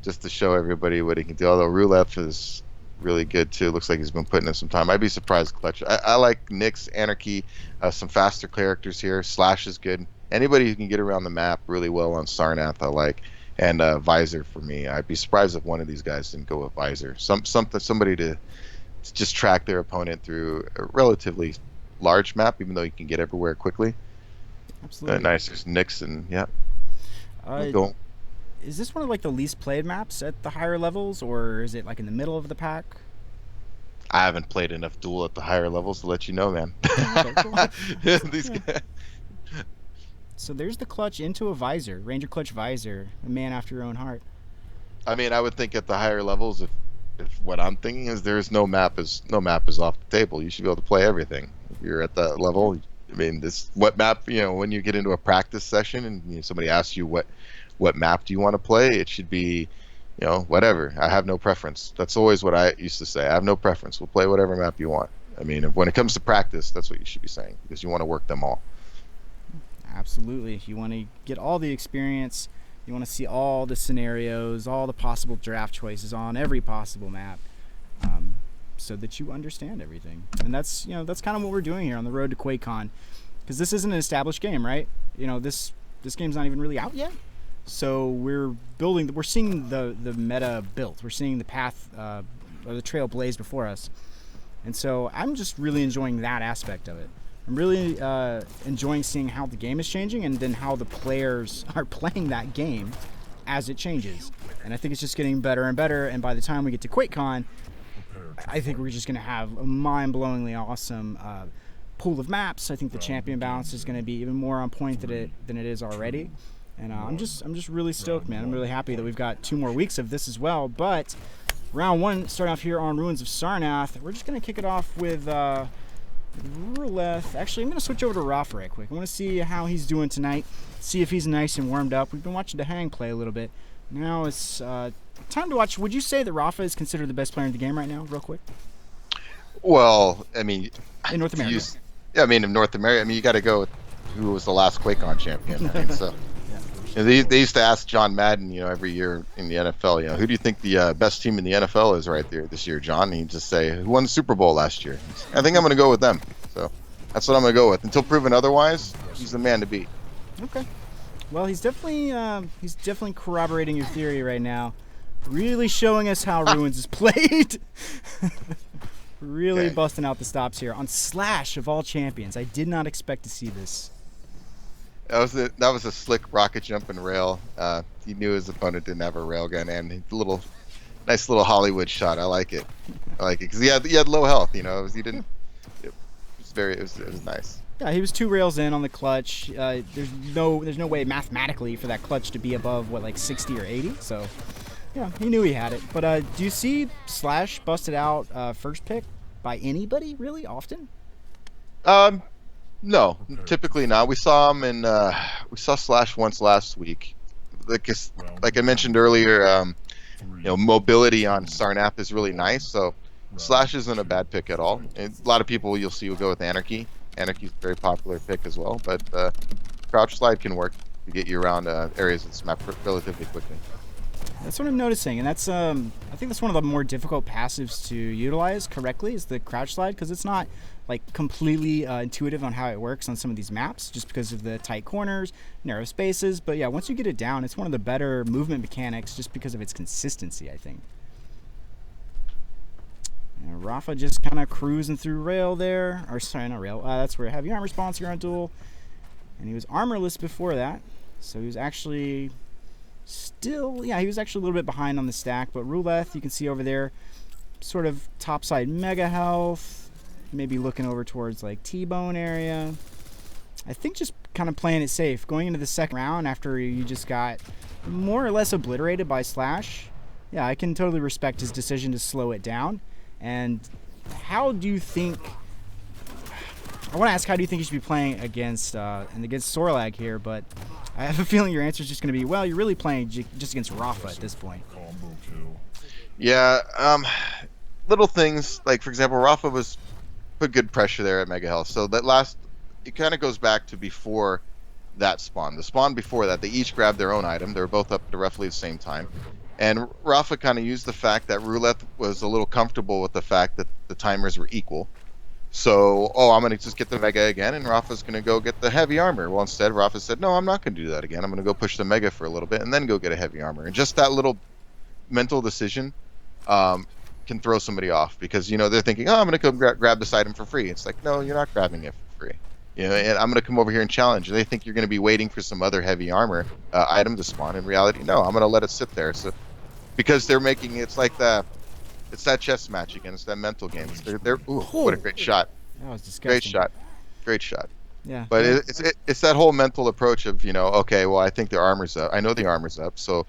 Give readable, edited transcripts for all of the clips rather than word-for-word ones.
just to show everybody what he can do. Although Ruleth is really good too. Looks like he's been putting in some time. I'd be surprised Clutch. I like Nyx, Anarchy, some faster characters here. Slash is good. Anybody who can get around the map really well on Sarnath, I like. And Visor for me. I'd be surprised if one of these guys didn't go with Visor. Somebody to just track their opponent through a relatively large map, even though you can get everywhere quickly. Absolutely. Nice. There's Nyx and yeah. Uh, Go. is this one of like the least played maps at the higher levels, or is it like in the middle of the pack? I haven't played enough Duel at the higher levels to let you know, man. Okay, cool. So, These yeah. guys. So there's the clutch into a visor, Ranger clutch visor, a man after your own heart. I mean, I would think at the higher levels, if what I'm thinking is there is no map is off the table. You should be able to play everything. If you're at that level, I mean, this what map? When you get into a practice session and somebody asks you what map do you want to play, it should be, whatever. I have no preference. That's always what I used to say. I have no preference. We'll play whatever map you want. I mean, when it comes to practice, that's what you should be saying because you want to work them all. Absolutely. You want to get all the experience. You want to see all the scenarios, all the possible draft choices on every possible map, so that you understand everything. And that's kind of what we're doing here on the road to QuakeCon, because this isn't an established game, right? This game's not even really out yet. So we're seeing the meta built. We're seeing the path or the trail blaze before us. And so I'm just really enjoying that aspect of it. I'm really enjoying seeing how the game is changing and then how the players are playing that game as it changes. And I think it's just getting better and better. And by the time we get to QuakeCon, I think we're just going to have a mind-blowingly awesome pool of maps. I think the champion balance is going to be even more on point than it is already. And I'm just really stoked, man. I'm really happy that we've got 2 more weeks of this as well. But round 1, starting off here on Ruins of Sarnath, we're just going to kick it off with Ruleth. Actually, I'm going to switch over to Rapha right quick. I want to see how he's doing tonight, see if he's nice and warmed up. We've been watching DeHang play a little bit. Now it's time to watch. Would you say that Rapha is considered the best player in the game right now, real quick? Well, I mean, In North to America. use, yeah, I mean, in North America, I mean, you got to go with who was the last QuakeCon champion. I mean, so Yeah. they used to ask John Madden, every year in the NFL, who do you think the best team in the NFL is right there this year, John? And he'd just say, who won the Super Bowl last year? I think I'm going to go with them. So that's what I'm going to go with. Until proven otherwise, he's the man to beat. Okay. Well, he's definitely corroborating your theory right now. Really showing us how Ruins is played. Really Okay. busting out the stops here on Slash of all champions. I did not expect to see this. That was a slick rocket jump and rail. He knew his opponent didn't have a rail gun, and a nice little Hollywood shot. I like it because he had low health. He didn't. It was nice. Yeah, he was 2 rails in on the clutch. There's no way mathematically for that clutch to be above like 60 or 80. So yeah, he knew he had it. But do you see Slash busted out first pick by anybody really often? Um, no, typically not. We saw Slash once last week. Like I mentioned earlier, mobility on Sarnath is really nice. So Slash isn't a bad pick at all. And a lot of people you'll see will go with Anarchy. Anarchy's a very popular pick as well, but crouch slide can work to get you around areas of this map relatively quickly. That's what I'm noticing, and that's I think that's one of the more difficult passives to utilize correctly is the crouch slide, because it's not like completely intuitive on how it works on some of these maps, just because of the tight corners, narrow spaces. But yeah, once you get it down, it's one of the better movement mechanics, just because of its consistency, I think. And Rapha just kind of cruising through rail there, or sorry, not rail. That's where heavy armor sponsor on duel, and he was armorless before that, so he was actually. He was actually a little bit behind on the stack, but Ruleth, you can see over there, sort of topside mega health, maybe looking over towards like T-bone area. I think just kind of playing it safe, going into the second round after you just got more or less obliterated by Slash. Yeah, I can totally respect his decision to slow it down. And how do you think? I want to ask, how do you think you should be playing against Sorlag here? But I have a feeling your answer is just going to be, well, you're really playing just against Rapha at this point. Yeah, little things like, for example, Rafa put good pressure there at Mega Health. So it kind of goes back to before that spawn. The spawn before that, they each grabbed their own item. They were both up at roughly the same time. And Rafa kind of used the fact that Ruleth was a little comfortable with the fact that the timers were equal. So, I'm going to just get the Mega again, and Rafa's going to go get the heavy armor. Well, instead, Rafa said, no, I'm not going to do that again. I'm going to go push the Mega for a little bit and then go get a heavy armor. And just that little mental decision um, can throw somebody off because, they're thinking, I'm going to go grab this item for free. It's like, no, you're not grabbing it for free. And I'm going to come over here and challenge. And they think you're going to be waiting for some other heavy armor item to spawn. In reality, no, I'm going to let it sit there. So, because they're making it's that chess match again. It's that mental game. Ooh, what a great shot! That was disgusting. Great shot. Yeah. But it's that whole mental approach of okay, well I think the armor's up. I know the armor's up, so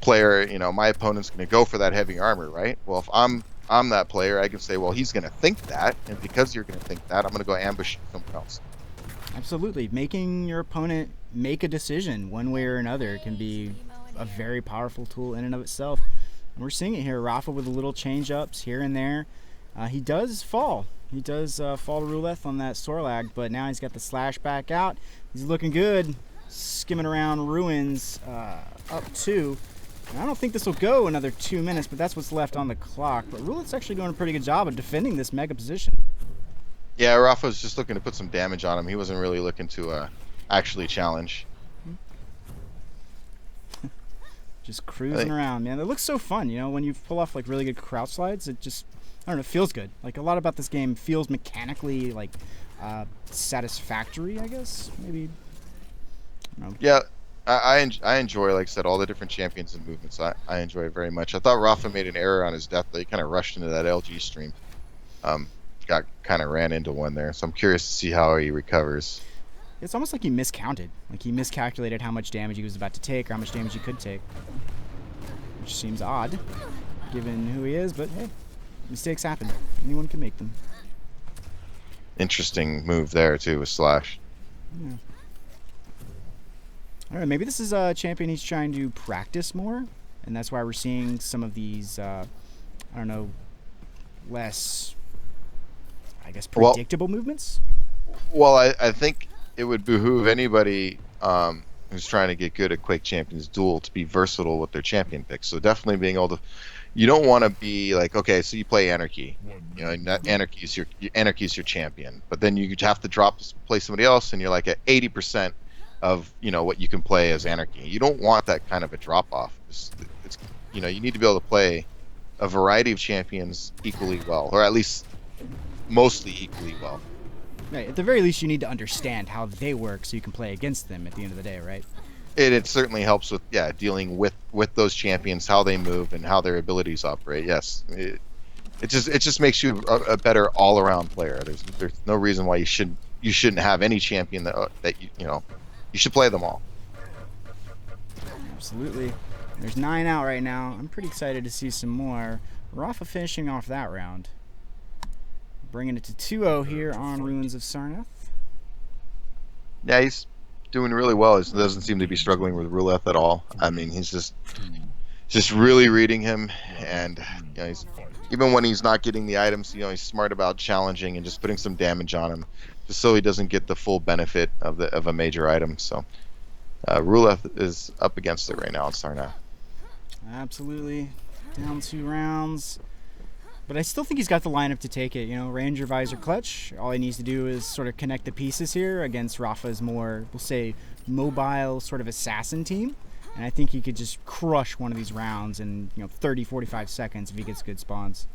player, my opponent's going to go for that heavy armor, right? Well, if I'm that player, I can say, well, he's going to think that, and because you're going to think that, I'm going to go ambush someone else. Absolutely, making your opponent make a decision one way or another can be a very powerful tool in and of itself. And we're seeing it here. Rapha with a little change ups here and there. He does fall. He does fall to Ruleth on that Sorlag, but now he's got the slash back out. He's looking good, skimming around ruins up 2. And I don't think this will go another 2 minutes, but that's what's left on the clock. But Ruleth's actually doing a pretty good job of defending this mega position. Yeah, Rafa was just looking to put some damage on him. He wasn't really looking to actually challenge. Just cruising around, man. It looks so fun, when you pull off like really good crouch slides. It just, I don't know, it feels good. Like a lot about this game feels mechanically like satisfactory, I guess. Maybe. I don't know. Yeah, I enjoy, like I said, all the different champions and movements. I enjoy it very much. I thought Rafa made an error on his death. He kind of rushed into that LG stream. Got kind of ran into one there. So I'm curious to see how he recovers. It's almost like he miscounted. Like he miscalculated how much damage he was about to take or how much damage he could take. Which seems odd, given who he is, but hey, mistakes happen. Anyone can make them. Interesting move there, too, with Slash. Yeah. Alright, maybe this is a champion he's trying to practice more, and that's why we're seeing some of these, I don't know, less, I guess, predictable movements? Well, I think it would behoove anybody who's trying to get good at Quake Champions Duel to be versatile with their champion picks. So definitely being able to, you don't want to be like, okay, so you play Anarchy, Anarchy's your champion, but then you have to play somebody else, and you're like at 80% of what you can play as Anarchy. You don't want that kind of a drop off. It's you need to be able to play a variety of champions equally well, or at least mostly equally well. Right. At the very least, you need to understand how they work so you can play against them at the end of the day, right? It certainly helps with dealing with those champions, how they move and how their abilities operate. Yes, it just makes you a better all around player. There's no reason why you shouldn't have any champion that you should play them all. Absolutely. There's 9 out right now. I'm pretty excited to see some more. Rapha finishing off that round. Bringing it to 2-0 here on Ruins of Sarnath. Yeah, he's doing really well. He doesn't seem to be struggling with Ruleth at all. I mean, he's just really reading him, and even when he's not getting the items, he's smart about challenging and just putting some damage on him, just so he doesn't get the full benefit of a major item. So Ruleth is up against it right now in Sarnath. Absolutely. Down 2 rounds. But I still think he's got the lineup to take it. Ranger, Visor, Clutch. All he needs to do is sort of connect the pieces here against Rapha's more, we'll say, mobile sort of assassin team. And I think he could just crush one of these rounds in 30, 45 seconds if he gets good spawns.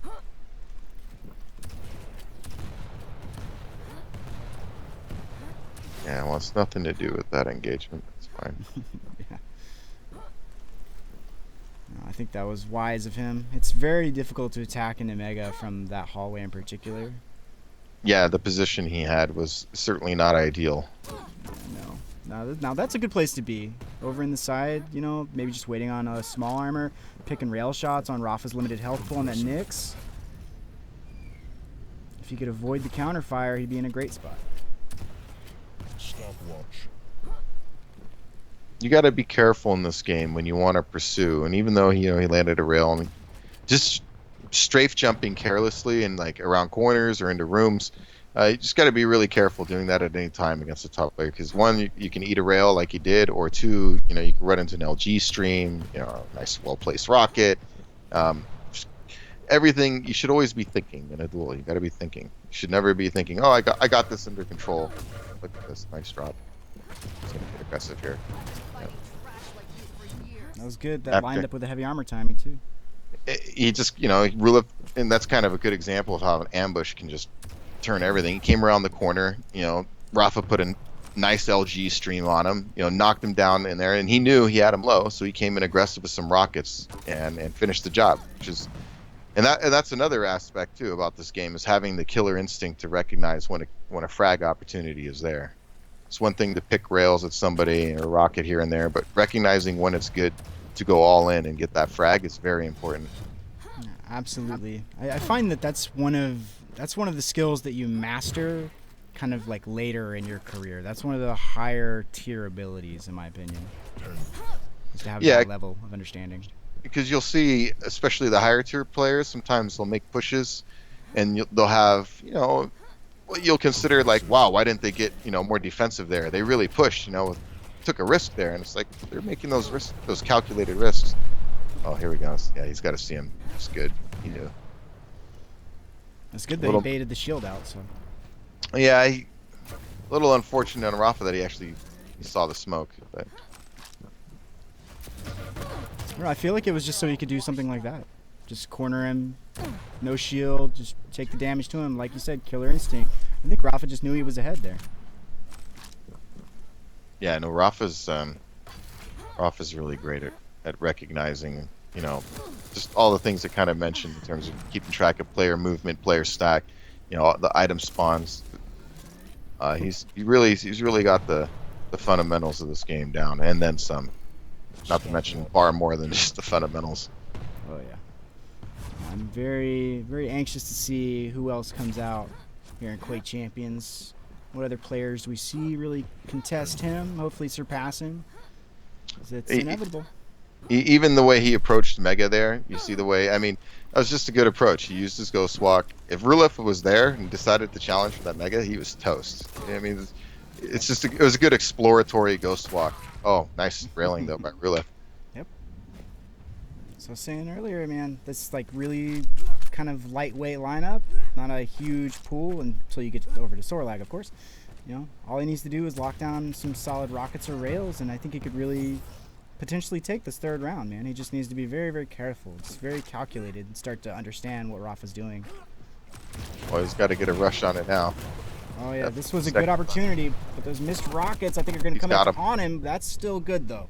Yeah, well, it's nothing to do with that engagement. It's fine. Yeah. I think that was wise of him. It's very difficult to attack into Mega from that hallway in particular. Yeah, the position he had was certainly not ideal. No. Now that's a good place to be. Over in the side, maybe just waiting on a small armor, picking rail shots on Rapha's limited health pool on that Nyx. If he could avoid the counterfire, he'd be in a great spot. Stopwatch. You got to be careful in this game when you want to pursue. And even though he landed a rail, just strafe jumping carelessly and like around corners or into rooms You just got to be really careful doing that at any time against a top player because one, you can eat a rail like he did, or two, you can run into an LG stream, nice well placed rocket. Um, Everything you should always be thinking in a duel. You got to be thinking. You should never be thinking, "Oh, I got this under control." Look at this nice drop. It's gonna get aggressive here. Yeah. That was good. That lined After up with the heavy armor timing too. he just, Ruleth, and that's kind of a good example of how an ambush can just turn everything. He came around the corner. Rapha put a nice LG stream on him. Knocked him down in there, and he knew he had him low, so he came in aggressive with some rockets and finished the job, which is. And that's another aspect too about this game is having the killer instinct to recognize when a frag opportunity is there. It's one thing to pick rails at somebody or rocket here and there, but recognizing when it's good to go all in and get that frag is very important. Yeah, absolutely. I find that that's one of the skills that you master kind of like later in your career. That's one of the higher tier abilities in my opinion. Is to have Yeah, that level of understanding. because you'll see, especially the higher tier players, sometimes they'll make pushes, and they'll have, what you'll consider like, wow, why didn't they get, more defensive there? They really pushed, took a risk there, and it's like they're making those risks, those calculated risks. Oh, here we go. Yeah, he's got to see him. It's good. He knew. It's good that he baited the shield out. So. Yeah, a little unfortunate on Rafa that he saw the smoke, but. I feel like it was just so he could do something like that. Just corner him, no shield, just take the damage to him. Like you said, killer instinct. I think Rafa just knew he was ahead there. Yeah, no, Rafa's really great at recognizing, just all the things that kind of mentioned in terms of keeping track of player movement, player stack, the item spawns. He's really got the fundamentals of this game down, and then some. Not to mention far more than just the fundamentals. Oh yeah. I'm very, very anxious to see who else comes out here in Quake Champions. What other players we see really contest him, hopefully surpass him. 'Cause it's inevitable. Even the way he approached Mega there, you see the way, I mean, that was just a good approach. He used his Ghost Walk. If Ruleth was there and decided to challenge for that Mega, he was toast. I mean, it was a good exploratory Ghost Walk. Oh, nice railing though by Ruleth. Yep. So I was saying earlier, man, this like really kind of lightweight lineup, not a huge pool until you get over to Sorlag, of course. All he needs to do is lock down some solid rockets or rails, and I think he could really potentially take this third round, man. He just needs to be very, very careful, just very calculated, and start to understand what Rafa's doing. Well, he's got to get a rush on it now. Oh yeah, this was a good opportunity, but those missed rockets I think are going to come out on him. That's still good though.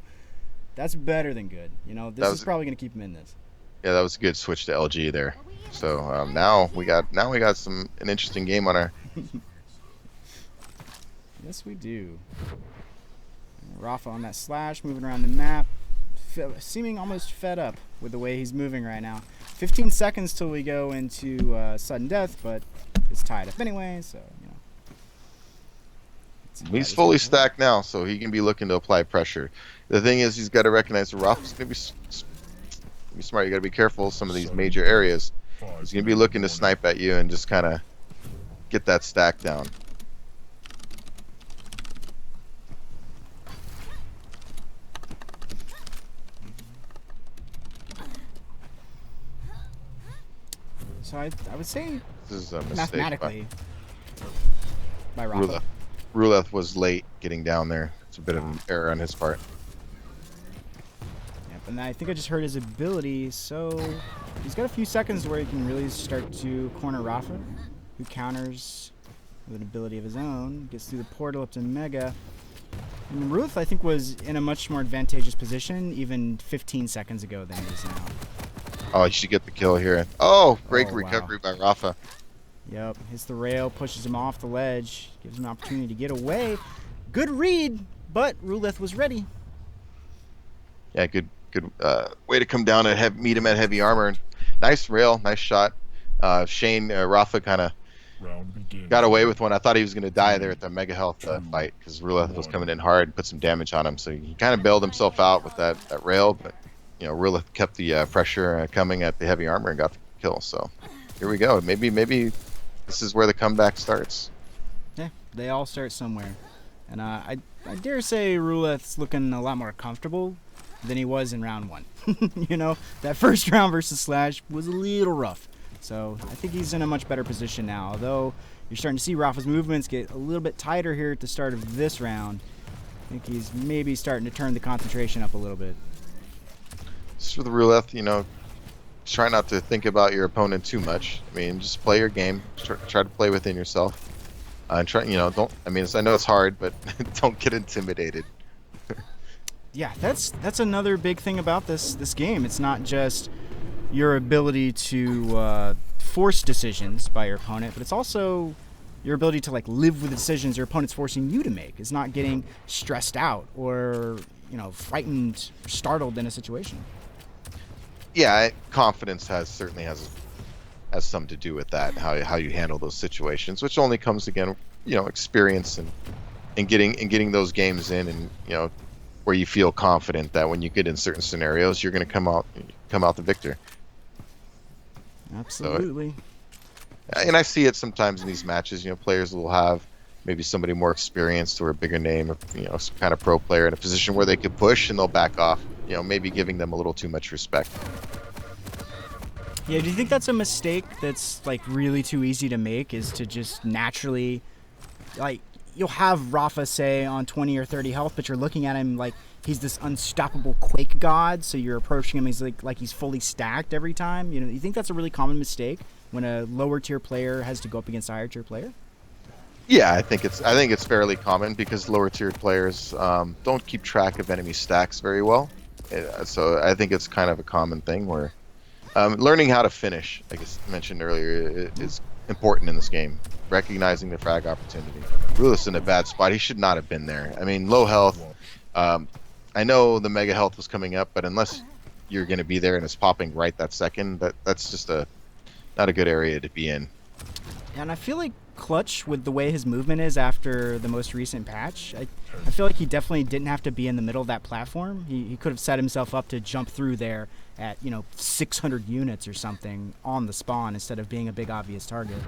That's better than good. This is probably going to keep him in this. Yeah, that was a good switch to LG there. So now we got an interesting game on our. Yes, we do. Rafa on that slash, moving around the map, seeming almost fed up with the way he's moving right now. 15 seconds till we go into sudden death, but it's tied up anyway, so He's fully stacked now, so he can be looking to apply pressure. The thing is, he's got to recognize the Rafa's going to be smart. You got to be careful of some of these major areas. He's going to be looking to snipe at you and just kind of get that stack down. So I would say This is a mistake mathematically by Rafa. Ruleth was late getting down there. It's a bit of an error on his part. Yep, and I think I just heard his ability, so he's got a few seconds where he can really start to corner Rafa, who counters with an ability of his own, gets through the portal up to Mega. And Ruleth, I think, was in a much more advantageous position even 15 seconds ago than he is now. Oh, he should get the kill here. Oh, great Oh, recovery by Rafa. Yep, hits the rail, pushes him off the ledge, gives him an opportunity to get away. Good read, but Ruleth was ready. Yeah, good way to come down and meet him at heavy armor. Nice rail, nice shot. Shane, Rafa kind of got away with one. I thought he was going to die there at the Mega Health fight because Ruleth was coming in hard and put some damage on him. So he kind of bailed himself out with that rail, but Ruleth kept the pressure coming at the heavy armor and got the kill. So here we go. Maybe this is where the comeback starts. Yeah, they all start somewhere. And I dare say Ruleth's looking a lot more comfortable than he was in round one. You know, that first round versus Slash was a little rough. So I think he's in a much better position now. Although you're starting to see Rafa's movements get a little bit tighter here at the start of this round. I think he's maybe starting to turn the concentration up a little bit. Just for the Ruleth, try not to think about your opponent too much. I mean, just play your game. Try to play within yourself. And try, don't. I mean, I know it's hard, but don't get intimidated. Yeah, that's another big thing about this game. It's not just your ability to force decisions by your opponent, but it's also your ability to like live with the decisions your opponent's forcing you to make. It's not getting stressed out or frightened, startled in a situation. Yeah, confidence certainly has something to do with that. How you handle those situations, which only comes again, experience and getting those games in, and where you feel confident that when you get in certain scenarios, you're going to come out the victor. Absolutely. So, and I see it sometimes in these matches. Players will have maybe somebody more experienced or a bigger name, some kind of pro player in a position where they could push, and they'll back off. Maybe giving them a little too much respect. Yeah, do you think that's a mistake that's like really too easy to make? Is to just naturally, like, you'll have Rapha say on 20 or 30 health, but you're looking at him like he's this unstoppable Quake god, so you're approaching him he's like he's fully stacked every time. You think that's a really common mistake when a lower tier player has to go up against a higher tier player? Yeah, I think it's fairly common because lower tiered players don't keep track of enemy stacks very well. So I think it's kind of a common thing where learning how to finish, like I mentioned earlier, is important in this game. Recognizing the frag opportunity. Ruleth's in a bad spot. He should not have been there. I mean, low health. I know the mega health was coming up, but unless you're going to be there and it's popping right that second, that's just not a good area to be in. And I feel like Clutch, with the way his movement is after the most recent patch, I feel like he definitely didn't have to be in the middle of that platform. He could have set himself up to jump through there at 600 units or something on the spawn instead of being a big obvious target.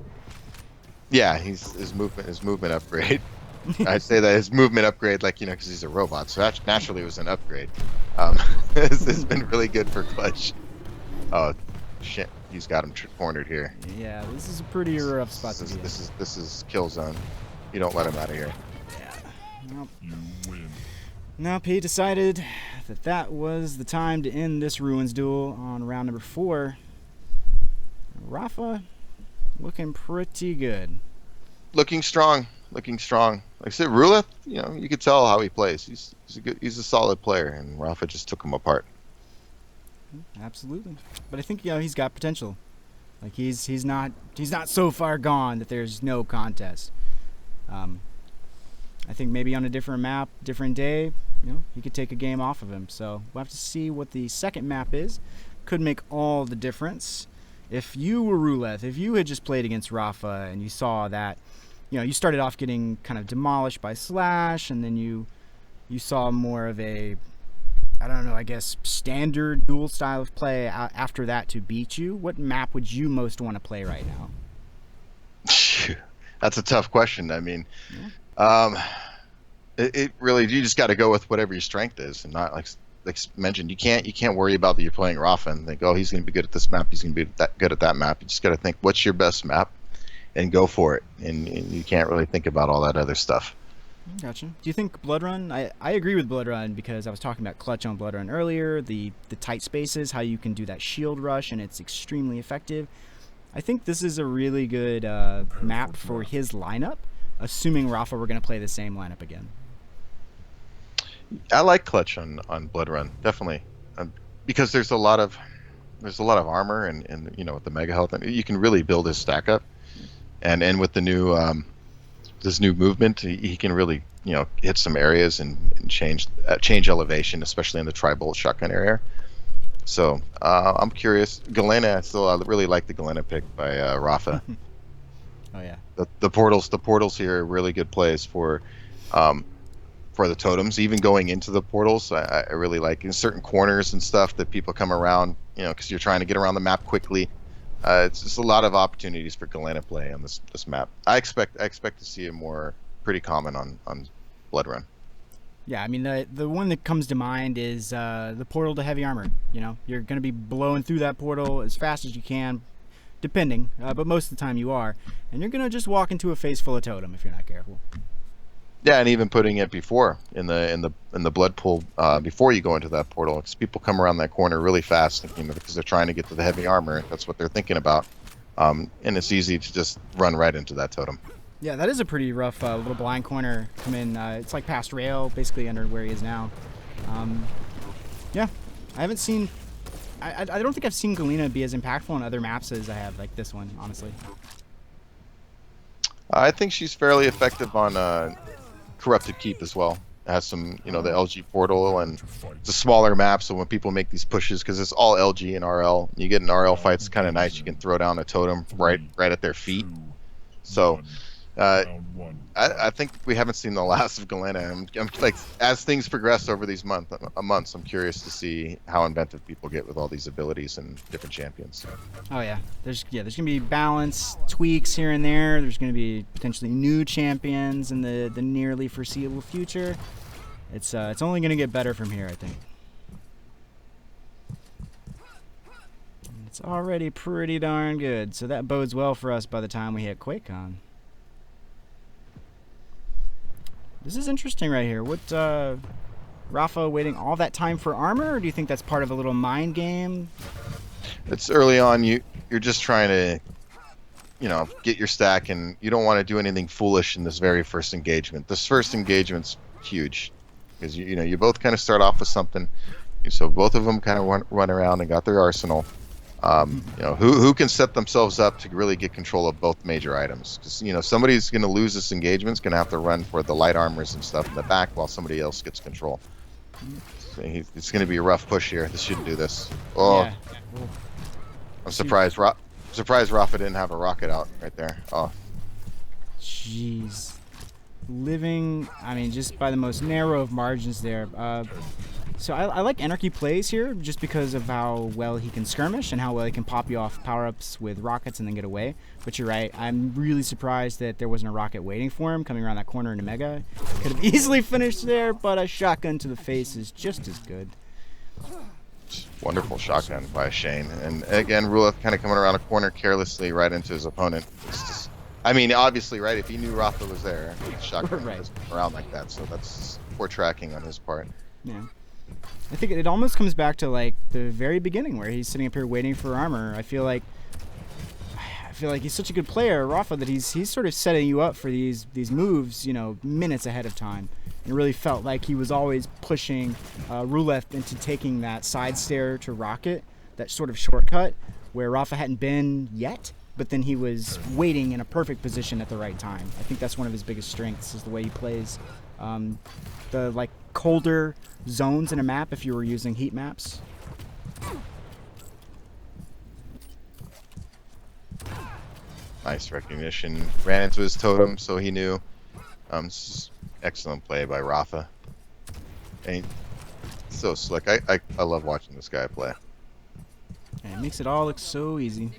Yeah, his movement upgrade. I'd say that his movement upgrade, like because he's a robot, so naturally it was an upgrade. It's been really good for Clutch. Oh shit, he's got him cornered here. Yeah, this is a pretty rough spot to be in. This is kill zone. You don't let him out of here. Yeah. Nope. You win. Nope, he decided that was the time to end this Ruins duel on round number 4. Rapha looking pretty good. Looking strong. Like I said, Ruleth, you could tell how he plays. He's a solid player, and Rapha just took him apart. Absolutely. But I think he's got potential. Like he's not so far gone that there's no contest. I think maybe on a different map, different day, he could take a game off of him. So we'll have to see what the second map is. Could make all the difference. If you were Ruleth, if you had just played against Rapha and you saw that, you started off getting kind of demolished by Slash, and then you saw more of a, I don't know, I guess standard duel style of play after that to beat you, what map would you most want to play right now? That's a tough question. I mean, it really, you just got to go with whatever your strength is, and not like mentioned, you can't worry about that you're playing Rapha and think, oh, he's going to be good at this map, he's going to be good at that map. You just got to think, what's your best map, and go for it. And you can't really think about all that other stuff. Gotcha. Do you think Blood Run? I agree with Blood Run because I was talking about Clutch on Blood Run earlier. The tight spaces, how you can do that shield rush, and it's extremely effective. I think this is a really good map for his lineup, assuming Rapha were going to play the same lineup again. I like Clutch on Blood Run, definitely, because there's a lot of armor and with the mega health, you can really build his stack up, and with the new this new movement, he can really hit some areas and change elevation, especially in the tri-bolt shotgun area. So I'm curious. Galena, I really like the Galena pick by Rapha. Oh yeah. The portals here are really good plays for the totems. Even going into the portals, I really like in certain corners and stuff that people come around, because you're trying to get around the map quickly. It's just a lot of opportunities for Galena play on this map. I expect to see it more pretty common on Blood Run. Yeah, I mean the one that comes to mind is the portal to heavy armor. You know, you're going to be blowing through that portal as fast as you can, depending, but most of the time you are, and you're going to just walk into a face full of totem if you're not careful. Yeah, and even putting it before in the blood pool before you go into that portal, because people come around that corner really fast, because they're trying to get to the heavy armor. That's what they're thinking about, and it's easy to just run right into that totem. Yeah, that is a pretty rough little blind corner. Come in, it's like past rail, basically under where he is now. Yeah, I haven't seen. I don't think I've seen Galena be as impactful on other maps as I have like this one, honestly. I think she's fairly effective on Corrupted Keep as well. It has some, the LG portal, and it's a smaller map, so when people make these pushes, because it's all LG and RL, you get an RL fight, it's kind of nice. You can throw down a totem right at their feet. So I think we haven't seen the last of Galena. I'm like, as things progress over these months, I'm curious to see how inventive people get with all these abilities and different champions. Oh yeah, there's gonna be balance tweaks here and there. There's gonna be potentially new champions in the nearly foreseeable future. It's only gonna get better from here, I think. It's already pretty darn good, so that bodes well for us by the time we hit QuakeCon. This is interesting right here. What, Rapha waiting all that time for armor, or do you think that's part of a little mind game? It's early on. You're just trying to, get your stack, and you don't want to do anything foolish in this very first engagement. This first engagement's huge, because you both kind of start off with something. So both of them kind of run around and got their arsenal. Who can set themselves up to really get control of both major items, because somebody's going to lose this engagement, is going to have to run for the light armors and stuff in the back while somebody else gets control. So it's going to be a rough push here. This shouldn't do this. Oh, yeah. I'm surprised Rafa didn't have a rocket out right there. Oh, jeez, living, I mean, just by the most narrow of margins there. So I like Anarchy plays here just because of how well he can skirmish and how well he can pop you off power-ups with rockets and then get away. But you're right, I'm really surprised that there wasn't a rocket waiting for him coming around that corner into Mega. Could have easily finished there, but a shotgun to the face is just as good. Wonderful shotgun by Shane. And again, Ruleth kind of coming around a corner carelessly right into his opponent. I mean, obviously, right, if he knew Rafa was there, the shotgun doesn't come around like that. So that's poor tracking on his part. Yeah. I think it almost comes back to like the very beginning where he's sitting up here waiting for armor. I feel like he's such a good player, Rafa, that he's sort of setting you up for these moves, minutes ahead of time. It really felt like he was always pushing Ruleth into taking that side stair to rocket, that sort of shortcut where Rafa hadn't been yet, but then he was waiting in a perfect position at the right time. I think that's one of his biggest strengths, is the way he plays. The like colder zones in a map if you were using heat maps. Nice recognition. Ran into his totem, so he knew. This is excellent play by Rafa. And he's so slick. I love watching this guy play. And it makes it all look so easy.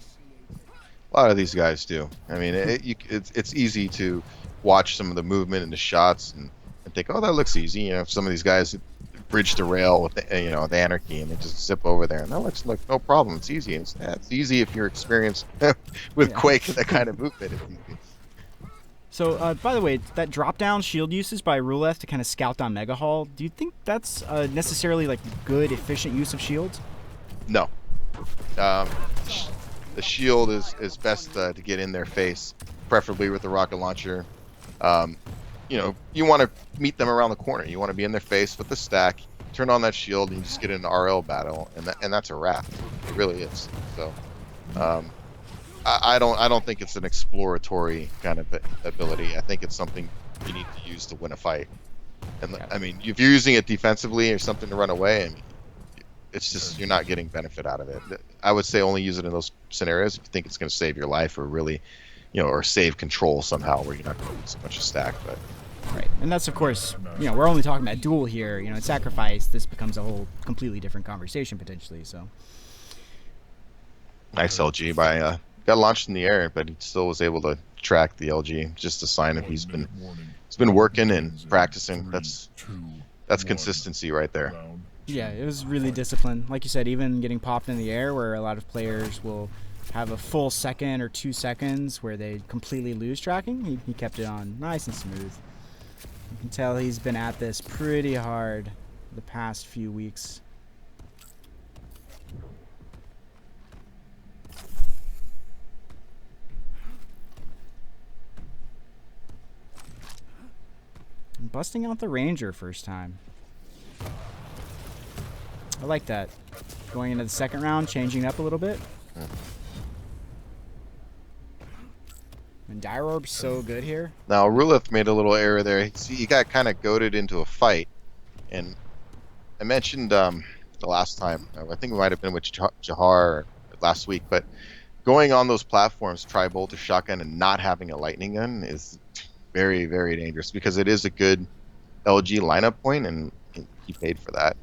A lot of these guys do. I mean, it's easy to watch some of the movement and the shots and think, oh, that looks easy. Some of these guys bridge the rail with the Anarchy, and they just zip over there, and that looks like no problem. It's easy. It's easy if you're experienced with Quake and that kind of movement. It's easy. So, by the way, that drop-down shield usage by Ruleth to kind of scout down Mega Hall, do you think that's necessarily like good, efficient use of shields? No. The shield is best to get in their face, preferably with the rocket launcher. You want to meet them around the corner. You want to be in their face with the stack, turn on that shield, and you just get in an RL battle, and that's a wrap. It really is. So, I don't think it's an exploratory kind of ability. I think it's something you need to use to win a fight. And I mean, if you're using it defensively or something to run away, I mean, it's just you're not getting benefit out of it. I would say only use it in those scenarios if you think it's going to save your life or really, or save control somehow where you're not going to lose a bunch of stack, but. Right, and that's of course, we're only talking about DueL here. At Sacrifice, this becomes a whole completely different conversation potentially. So, Nice LG by got launched in the air, but he still was able to track the LG. Just a sign of he's been working and practicing. That's consistency right there. Yeah, it was really disciplined. Like you said, even getting popped in the air, where a lot of players will have a full second or 2 seconds where they completely lose tracking, he kept it on nice and smooth. You can tell he's been at this pretty hard the past few weeks. And busting out the Ranger first time. I like that. Going into the second round, changing up a little bit. And Dire Orb's so good here. Now, Ruleth made a little error there. He got kind of goaded into a fight. And I mentioned the last time, I think it might have been with Jahar last week, but going on those platforms, tri-bolt or shotgun, and not having a lightning gun is very, very dangerous because it is a good LG lineup point, and he paid for that.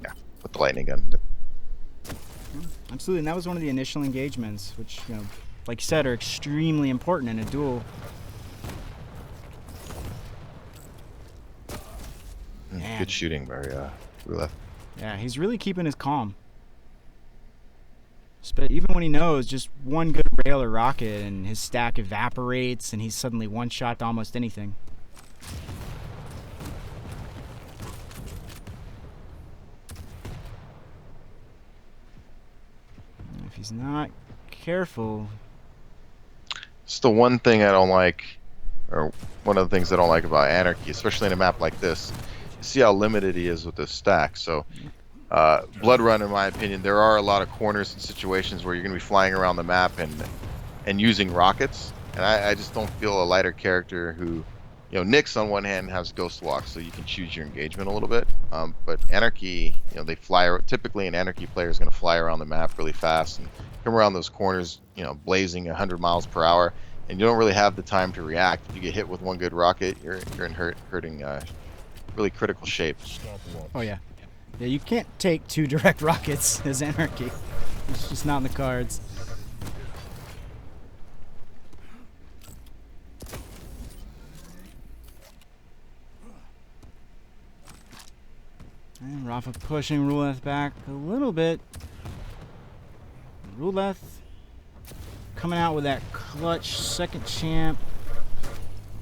Yeah, with the lightning gun. Absolutely, and that was one of the initial engagements, which, you know, like you said, are extremely important in a duel. Good shooting by Ruleth. Yeah, he's really keeping his calm. But even when he knows just one good rail or rocket and his stack evaporates and he's suddenly one-shot to almost anything. And if he's not careful... It's the one thing I don't like, or one of the things I don't like about Anarchy, especially in a map like this. You see how limited he is with this stack. So, Blood Run, in my opinion, there are a lot of corners and situations where you're going to be flying around the map and using rockets. And I just don't feel a lighter character who, you know, Nyx on one hand has Ghost Walk, so you can choose your engagement a little bit. But Anarchy, you know, they fly. Typically, an Anarchy player is going to fly around the map really fast and come around those corners, you know, blazing 100 miles per hour, and you don't really have the time to react. If you get hit with one good rocket, you're in hurting really critical shape. Oh yeah, yeah. You can't take 2 direct rockets as Anarchy. It's just not in the cards. And Rapha pushing Ruleth back a little bit. Ruleth coming out with that clutch second champ.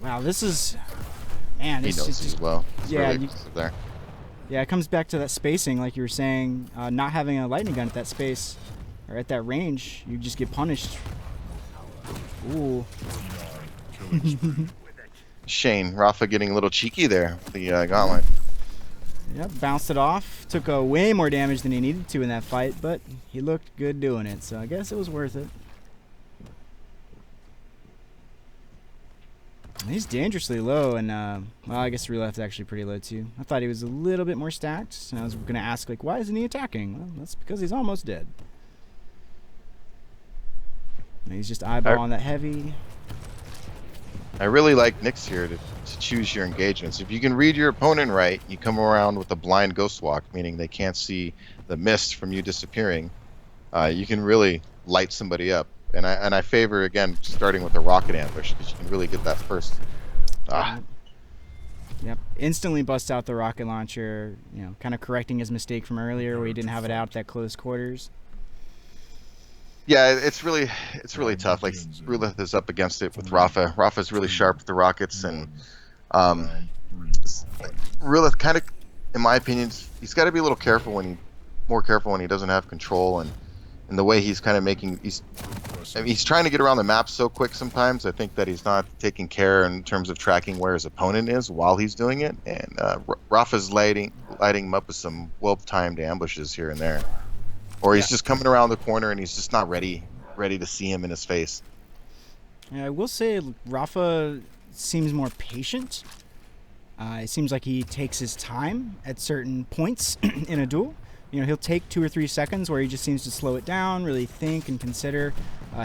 Wow, this is... Man, He this knows is as well. It's yeah, really there. Yeah, it comes back to that spacing, like you were saying. Not having a lightning gun at that space, or at that range, you just get punished. Ooh. Shane, Rafa getting a little cheeky there with the gauntlet. Yep, bounced it off. Took way more damage than he needed to in that fight, but he looked good doing it, so I guess it was worth it. He's dangerously low, and well, I guess Ruleth's actually pretty low too. I thought he was a little bit more stacked, and I was going to ask, like, why isn't he attacking? Well, that's because he's almost dead. And he's just eyeballing that heavy. I really like Nyx here to choose your engagements. If you can read your opponent right, you come around with a blind ghost walk, meaning they can't see the mist from you disappearing. You can really light somebody up. And I favor, again, starting with a rocket ambush, because you can really get that first. Yep, instantly busts out the rocket launcher, you know, kind of correcting his mistake from earlier where he didn't have it out at that close quarters. Yeah, it's really tough. Like, Ruleth is up against it with Rapha. Rafa's really sharp with the rockets, and Ruleth kind of, in my opinion, he's got to be a little careful more careful when he doesn't have control, and the way he's kind of making, he's trying to get around the map so quick sometimes. I think that he's not taking care in terms of tracking where his opponent is while he's doing it, and Rafa's lighting him up with some well-timed ambushes here and there. Or he's just coming around the corner and he's just not ready to see him in his face. Yeah, I will say Rapha seems more patient. It seems like he takes his time at certain points in a duel. You know, he'll take 2 or 3 seconds where he just seems to slow it down, really think and consider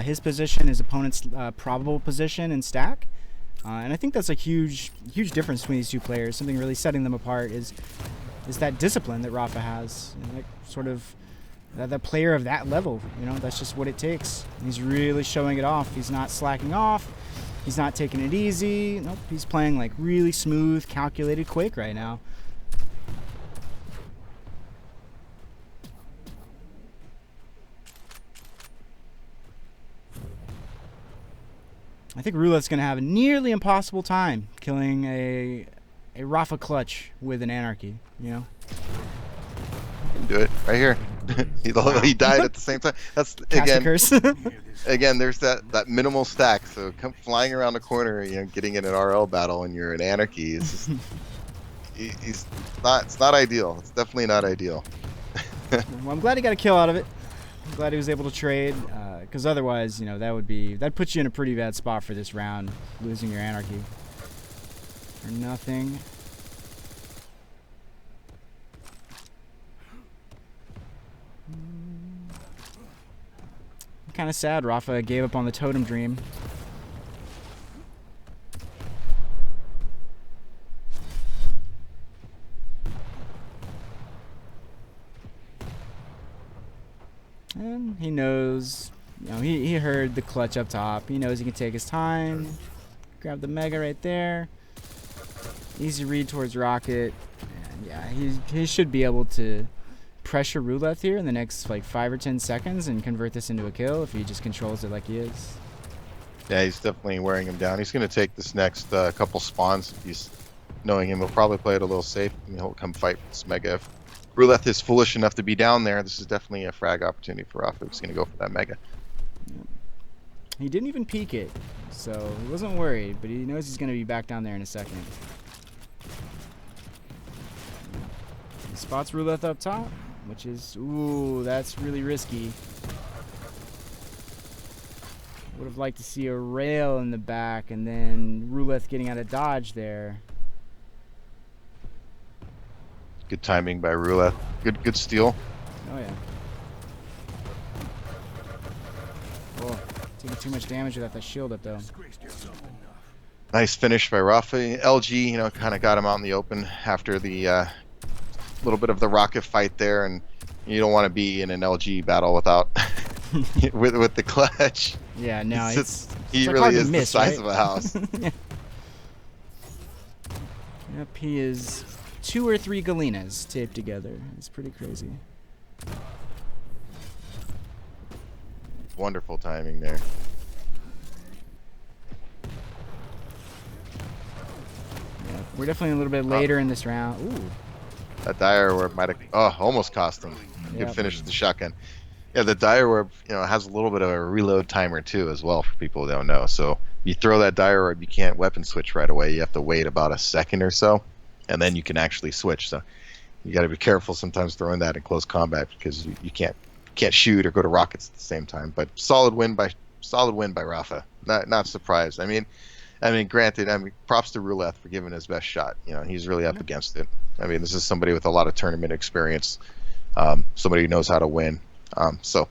his position, his opponent's probable position and stack. And I think that's a huge difference between these two players. Something really setting them apart is that discipline that Rapha has. You know, that sort of the player of that level. That's just what it takes. He's really showing it off. He's not slacking off. He's not taking it easy. Nope, he's playing like really smooth, calculated Quake right now. I think Ruleth's going to have a nearly impossible time killing a rapha clutch with an anarchy, Do it right here. He died at the same time. That's again. curse. Again, there's that minimal stack. So come flying around the corner, getting in an RL battle, and you're an anarchy. It's just, it's not ideal. It's definitely not ideal. Well, I'm glad he got a kill out of it. I'm glad he was able to trade, because otherwise, that puts you in a pretty bad spot for this round, losing your anarchy for nothing. Kind of sad rapha gave up on the totem dream. And he knows, he heard the clutch up top. He knows he can take his time. Grab the mega right there. Easy read towards rocket. And yeah, he should be able to pressure Ruleth here in the next like 5 or 10 seconds and convert this into a kill if he just controls it like he is. Yeah, he's definitely wearing him down. He's going to take this next couple spawns. He's knowing him. He'll probably play it a little safe. He'll come fight this mega. If Ruleth is foolish enough to be down there, this is definitely a frag opportunity for rapha. He's going to go for that mega. He didn't even peek it, so he wasn't worried, but he knows he's going to be back down there in a second. He spots Ruleth up top, which is, ooh, that's really risky. Would have liked to see a rail in the back and then Ruleth getting out of dodge there. Good timing by Ruleth. Good steal. Oh yeah. Oh, taking too much damage without that shield up though. Nice finish by rapha. LG, kind of got him out in the open after the little bit of the rocket fight there, and you don't want to be in an LG battle without with the clutch. Yeah, no, he like really is miss, the size right? of a house. Yeah. Yep, he is 2 or 3 Galenas taped together. It's pretty crazy. Wonderful timing there. Yeah, we're definitely a little bit later in this round. Ooh. That dire orb might have almost cost him. Good Yep. finish with the shotgun. Yeah, the dire orb, has a little bit of a reload timer too, as well, for people who don't know. So you throw that dire orb, you can't weapon switch right away. You have to wait about a second or so, and then you can actually switch. So you got to be careful sometimes throwing that in close combat, because you can't shoot or go to rockets at the same time. But solid win by rapha. Not surprised. I mean, granted, props to Ruleth for giving his best shot. He's really up against it. I mean, this is somebody with a lot of tournament experience, somebody who knows how to win. So